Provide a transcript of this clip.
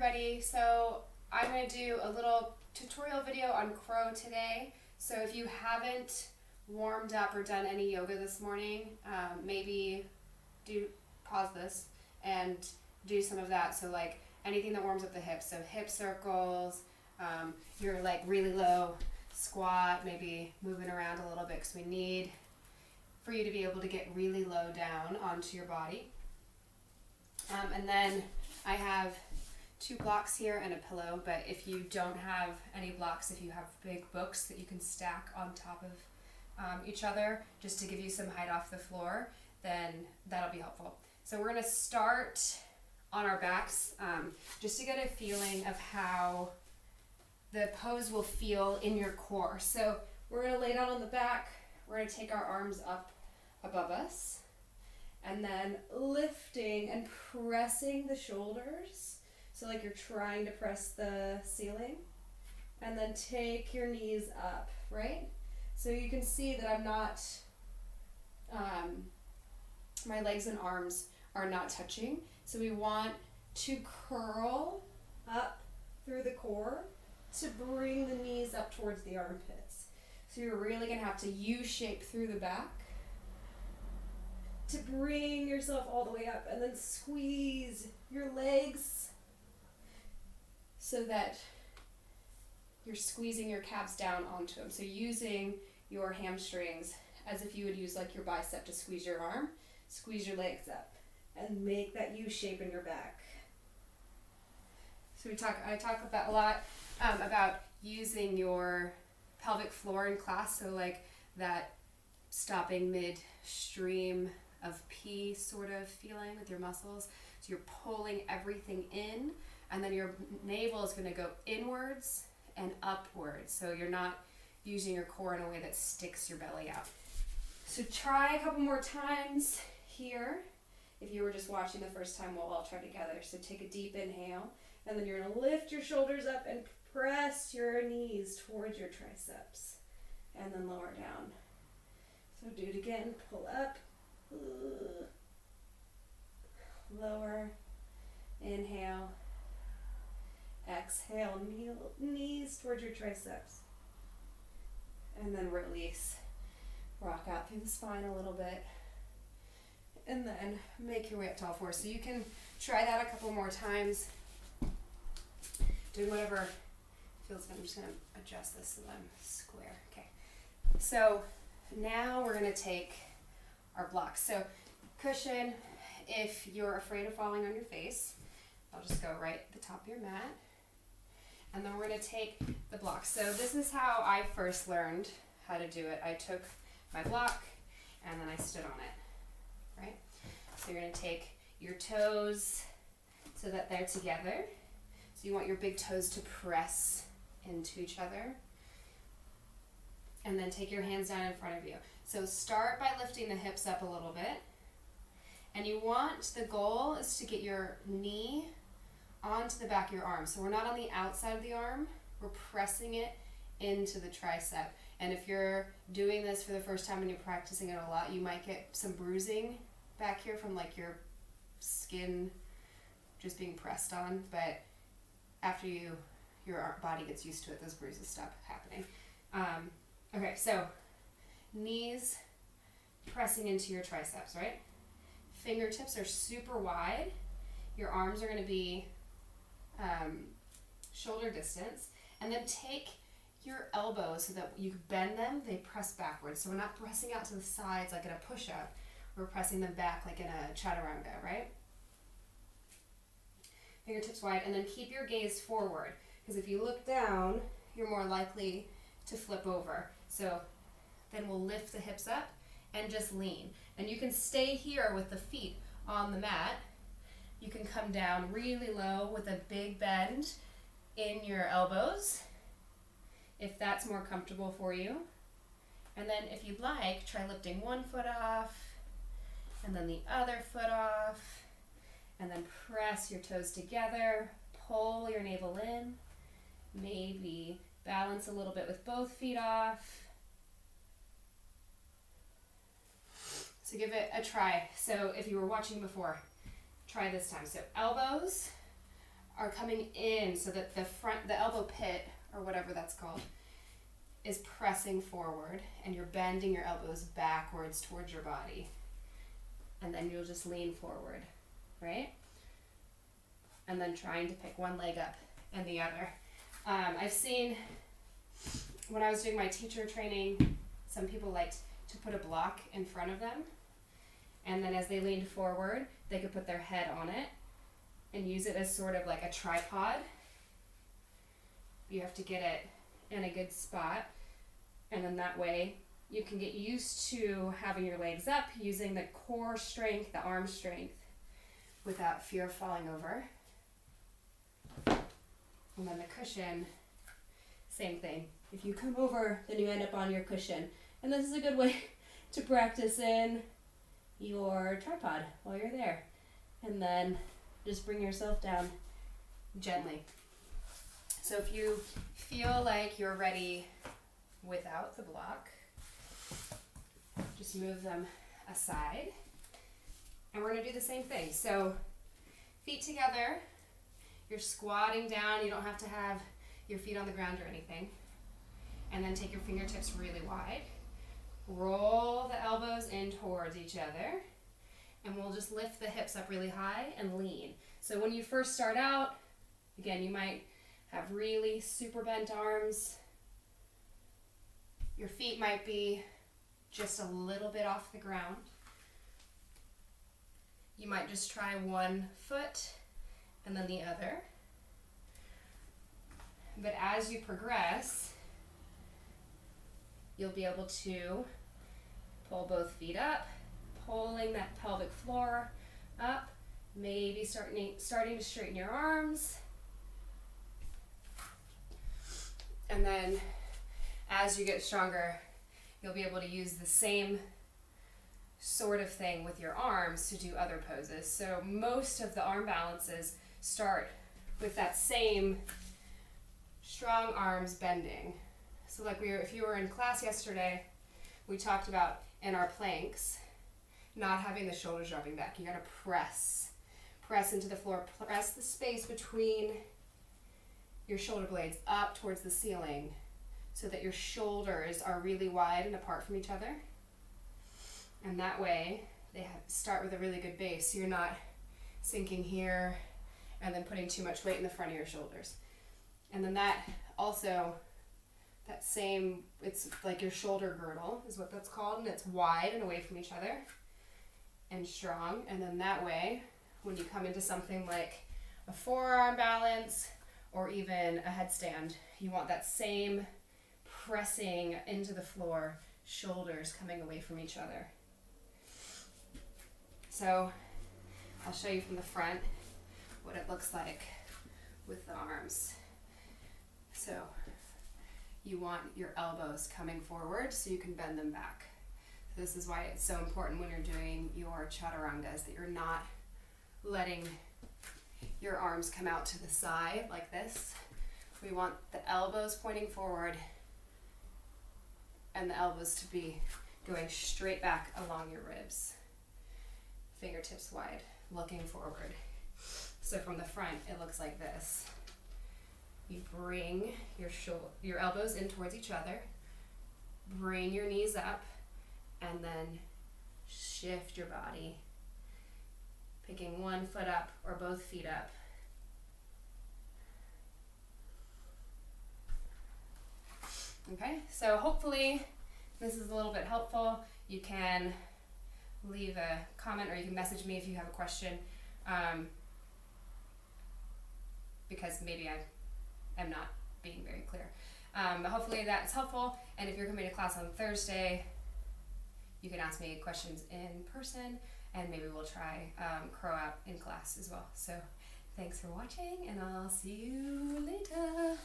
everybody. So I'm going to do a little tutorial video on crow today. So if you haven't warmed up or done any yoga this morning, maybe pause this and do some of that. So like anything that warms up the hips. So hip circles, your like really low squat, maybe moving around a little bit because we need for you to be able to get really low down onto your body. And then I have 2 blocks here and a pillow, but if you don't have any blocks, if you have big books that you can stack on top of each other just to give you some height off the floor, then that'll be helpful. So we're going to start on our backs just to get a feeling of how the pose will feel in your core. So we're going to lay down on the back, we're going to take our arms up above us, and then lifting and pressing the shoulders. So like you're trying to press the ceiling. And then take your knees up, right? So you can see that I'm not, my legs and arms are not touching. So we want to curl up through the core to bring the knees up towards the armpits. So you're really gonna have to U-shape through the back to bring yourself all the way up, and then squeeze your legs so that you're squeezing your calves down onto them. So using your hamstrings as if you would use like your bicep to squeeze your arm, squeeze your legs up and make that U shape in your back. So I talk about a lot about using your pelvic floor in class, so like that stopping mid-stream of pee sort of feeling with your muscles. So you're pulling everything in, and then your navel is going to go inwards and upwards. So you're not using your core in a way that sticks your belly out. So try a couple more times here. If you were just watching the first time, we'll all try together. So take a deep inhale, and then you're going to lift your shoulders up and press your knees towards your triceps, and then lower down. So do it again. Pull up. Lower, inhale, exhale, knees towards your triceps, and then release. Rock out through the spine a little bit, and then make your way up to all fours. So you can try that a couple more times, doing whatever feels good. I'm just going to adjust this so that I'm square. Okay, so now we're going to take our blocks. So cushion, if you're afraid of falling on your face, I'll just go right at the top of your mat. And then we're going to take the blocks. So this is how I first learned how to do it. I took my block and then I stood on it, right? So you're going to take your toes so that they're together. So you want your big toes to press into each other. And then take your hands down in front of you. So start by lifting the hips up a little bit. And the goal is to get your knee onto the back of your arm. So we're not on the outside of the arm, we're pressing it into the tricep. And if you're doing this for the first time and you're practicing it a lot, you might get some bruising back here from like your skin just being pressed on. But after your body gets used to it, those bruises stop happening. Okay, so knees pressing into your triceps, right? Fingertips are super wide. Your arms are going to be shoulder distance. And then take your elbows so that you bend them, they press backwards. So we're not pressing out to the sides like in a push-up. We're pressing them back like in a chaturanga, right? Fingertips wide, and then keep your gaze forward. Because if you look down, you're more likely to flip over. So then we'll lift the hips up and just lean. And you can stay here with the feet on the mat. You can come down really low with a big bend in your elbows, if that's more comfortable for you. And then if you'd like, try lifting one foot off, and then the other foot off, and then press your toes together, pull your navel in, maybe balance a little bit with both feet off. So give it a try. So if you were watching before, try this time. So elbows are coming in so that the elbow pit, or whatever that's called, is pressing forward, and you're bending your elbows backwards towards your body. And then you'll just lean forward, right? And then trying to pick one leg up and the other. I've seen, when I was doing my teacher training, some people liked to put a block in front of them, and then as they leaned forward, they could put their head on it and use it as sort of like a tripod. You have to get it in a good spot, and then that way you can get used to having your legs up, using the core strength, the arm strength, without fear of falling over. And then the cushion, same thing. If you come over, then you end up on your cushion. And this is a good way to practice in your tripod while you're there. And then just bring yourself down gently. So if you feel like you're ready without the block, just move them aside. And we're going to do the same thing. So feet together. You're squatting down. You don't have to have your feet on the ground or anything. And then take your fingertips really wide. Roll the elbows in towards each other. And we'll just lift the hips up really high and lean. So when you first start out, again, you might have really super bent arms. Your feet might be just a little bit off the ground. You might just try one foot and then the other. But as you progress, you'll be able to pull both feet up, pulling that pelvic floor up, maybe starting to straighten your arms. And then as you get stronger, you'll be able to use the same sort of thing with your arms to do other poses. So most of the arm balances start with that same strong arms bending. So like if you were in class yesterday, we talked about in our planks, not having the shoulders dropping back. You gotta press into the floor, press the space between your shoulder blades up towards the ceiling so that your shoulders are really wide and apart from each other. And that way, they start with a really good base. So you're not sinking here and then putting too much weight in the front of your shoulders. And then that also, it's like your shoulder girdle is what that's called, and it's wide and away from each other and strong. And then that way, when you come into something like a forearm balance or even a headstand, you want that same pressing into the floor, shoulders coming away from each other. So I'll show you from the front what it looks like with the arms. So you want your elbows coming forward so you can bend them back. This is why it's so important when you're doing your chaturangas that you're not letting your arms come out to the side like this. We want the elbows pointing forward and the elbows to be going straight back along your ribs. Fingertips wide, looking forward. So from the front, it looks like this. You bring your elbows in towards each other, bring your knees up, and then shift your body, picking one foot up or both feet up. Okay, so hopefully this is a little bit helpful. You can leave a comment or you can message me if you have a question, because maybe I'm not being very clear. But hopefully that's helpful, and if you're coming to class on Thursday, you can ask me questions in person, and maybe we'll try crow out in class as well. So thanks for watching, and I'll see you later.